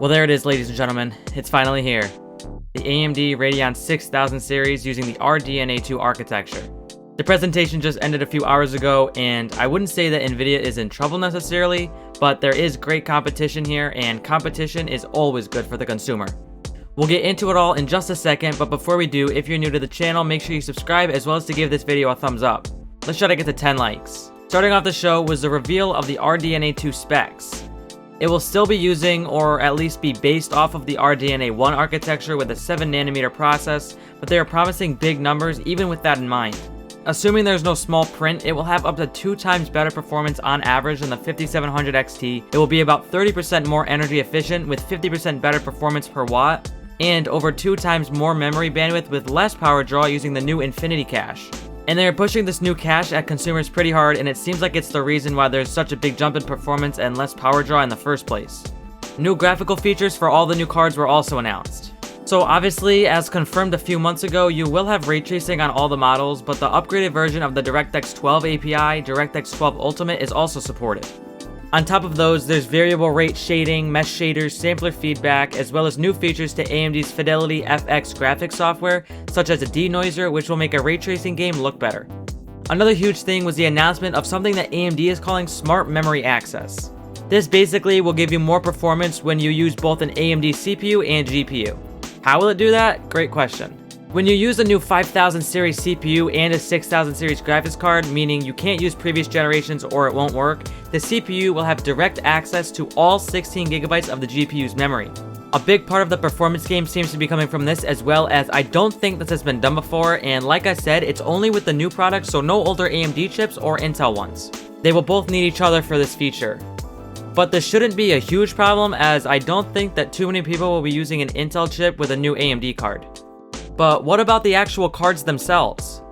Well, there it is, ladies and gentlemen. It's finally here. The AMD Radeon 6000 series using the Rdna 2 architecture. The presentation just ended a few hours ago, and I wouldn't say that Nvidia is in trouble necessarily, but there is great competition here, and competition is always good for the consumer. We'll get into it all in just a second, but before we do, if you're new to the channel, make sure you subscribe as well as to give this video a thumbs up. Let's try to get to 10 likes. Starting off the show was the reveal of the Rdna 2 specs. It will still be using, or at least be based off of the Rdna 1 architecture with a 7nm process, but they are promising big numbers even with that in mind. Assuming there's no small print, it will have up to 2 times better performance on average than the 5700 XT. It will be about 30% more energy efficient with 50% better performance per watt, and over 2 times more memory bandwidth with less power draw using the new Infinity cache. And they are pushing this new cache at consumers pretty hard, and it seems like it's the reason why there's such a big jump in performance and less power draw in the first place. New graphical features for all the new cards were also announced. So obviously, as confirmed a few months ago, you will have ray tracing on all the models, but the upgraded version of the DirectX 12 API, DirectX 12 Ultimate, is also supported. On top of those, there's variable rate shading, mesh shaders, sampler feedback, as well as new features to AMD's Fidelity FX graphics software, such as a denoiser, which will make a ray tracing game look better. Another huge thing was the announcement of something that AMD is calling Smart Memory Access. This basically will give you more performance when you use both an AMD CPU and GPU. How will it do that? Great question. When you use a new 5000 series CPU and a 6000 series graphics card, meaning you can't use previous generations or it won't work, the CPU will have direct access to all 16GB of the GPU's memory. A big part of the performance game seems to be coming from this, as well as I don't think this has been done before, and like I said, it's only with the new products, so no older AMD chips or Intel ones. They will both need each other for this feature. But this shouldn't be a huge problem, as I don't think that too many people will be using an Intel chip with a new AMD card. But what about the actual cards themselves?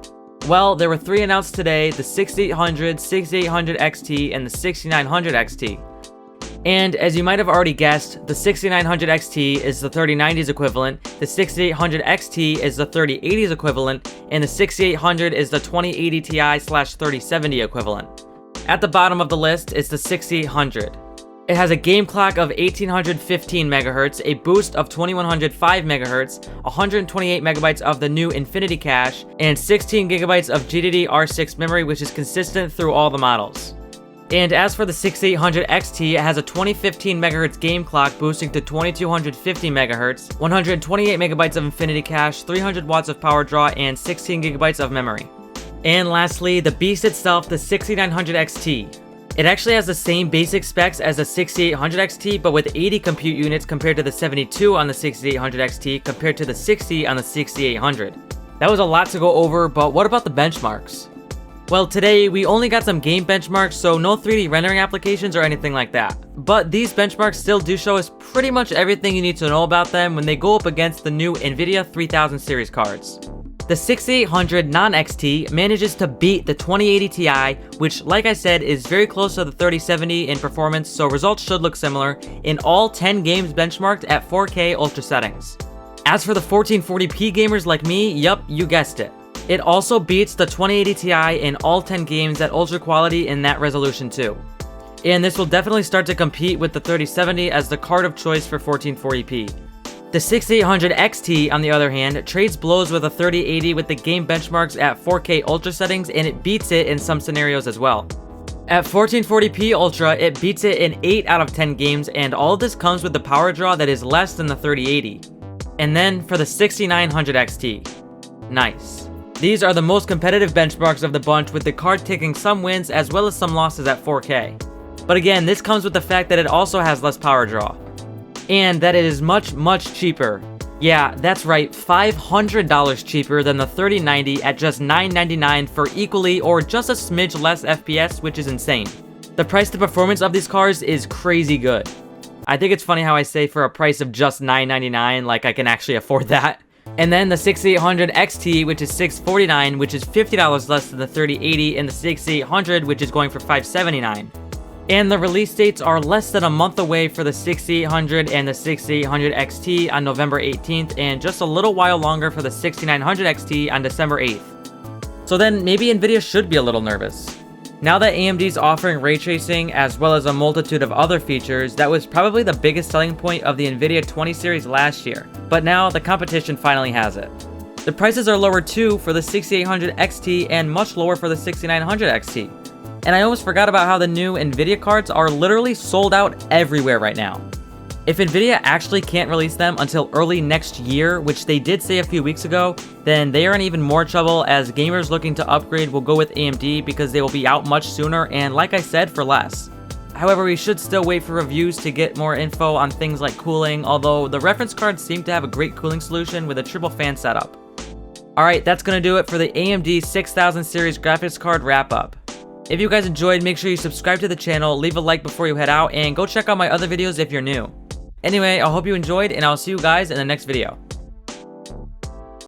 Well, there were 3 announced today: the 6800, 6800 XT, and the 6900 XT. And as you might have already guessed, the 6900 XT is the 3090's equivalent, the 6800 XT is the 3080's equivalent, and the 6800 is the 2080 Ti/3070 equivalent. At the bottom of the list is the 6800. It has a game clock of 1815 MHz, a boost of 2105 MHz, 128 MB of the new Infinity cache, and 16 GB of GDDR6 memory, which is consistent through all the models. And as for the 6800 XT, it has a 2015 MHz game clock boosting to 2250 MHz, 128 MB of Infinity cache, 300 watts of power draw, and 16 GB of memory. And lastly, the beast itself, the 6900 XT. It actually has the same basic specs as the 6800 XT, but with 80 compute units compared to the 72 on the 6800 XT compared to the 60 on the 6800. That was a lot to go over, but what about the benchmarks? Well, today we only got some game benchmarks, so no 3D rendering applications or anything like that. But these benchmarks still do show us pretty much everything you need to know about them when they go up against the new Nvidia 3000 series cards. The 6800 non-XT manages to beat the 2080 Ti, which, like I said, is very close to the 3070 in performance, so results should look similar, in all 10 games benchmarked at 4K ultra settings. As for the 1440p gamers like me, yup, you guessed it. It also beats the 2080 Ti in all 10 games at ultra quality in that resolution too. And this will definitely start to compete with the 3070 as the card of choice for 1440p. The 6800 XT, on the other hand, trades blows with a 3080 with the game benchmarks at 4K ultra settings, and it beats it in some scenarios as well. At 1440p ultra, it beats it in 8 out of 10 games, and all of this comes with the power draw that is less than the 3080. And then for the 6900 XT. Nice. These are the most competitive benchmarks of the bunch, with the card taking some wins as well as some losses at 4K. But again, this comes with the fact that it also has less power draw. And that it is much cheaper. Yeah, that's right, $500 cheaper than the 3090 at just $999 for equally or just a smidge less FPS, which is insane. The price to performance of these cards is crazy good. I think it's funny how I say for a price of just $999, like I can actually afford that. And then the 6800 XT, which is $649, which is $50 less than the 3080, and the 6800, which is going for $579. And the release dates are less than a month away for the 6800 and the 6800 XT on November 18th, and just a little while longer for the 6900 XT on December 8th. So then maybe Nvidia should be a little nervous. Now that AMD's offering ray tracing as well as a multitude of other features, that was probably the biggest selling point of the Nvidia 20 series last year, but now the competition finally has it. The prices are lower too for the 6800 XT and much lower for the 6900 XT. And I almost forgot about how the new Nvidia cards are literally sold out everywhere right now. If Nvidia actually can't release them until early next year, which they did say a few weeks ago, then they are in even more trouble, as gamers looking to upgrade will go with AMD because they will be out much sooner and, like I said, for less. However, we should still wait for reviews to get more info on things like cooling, although the reference cards seem to have a great cooling solution with a triple fan setup. Alright, that's gonna do it for the AMD 6000 series graphics card wrap up. If you guys enjoyed, make sure you subscribe to the channel, leave a like before you head out, and go check out my other videos if you're new. Anyway, I hope you enjoyed, and I'll see you guys in the next video.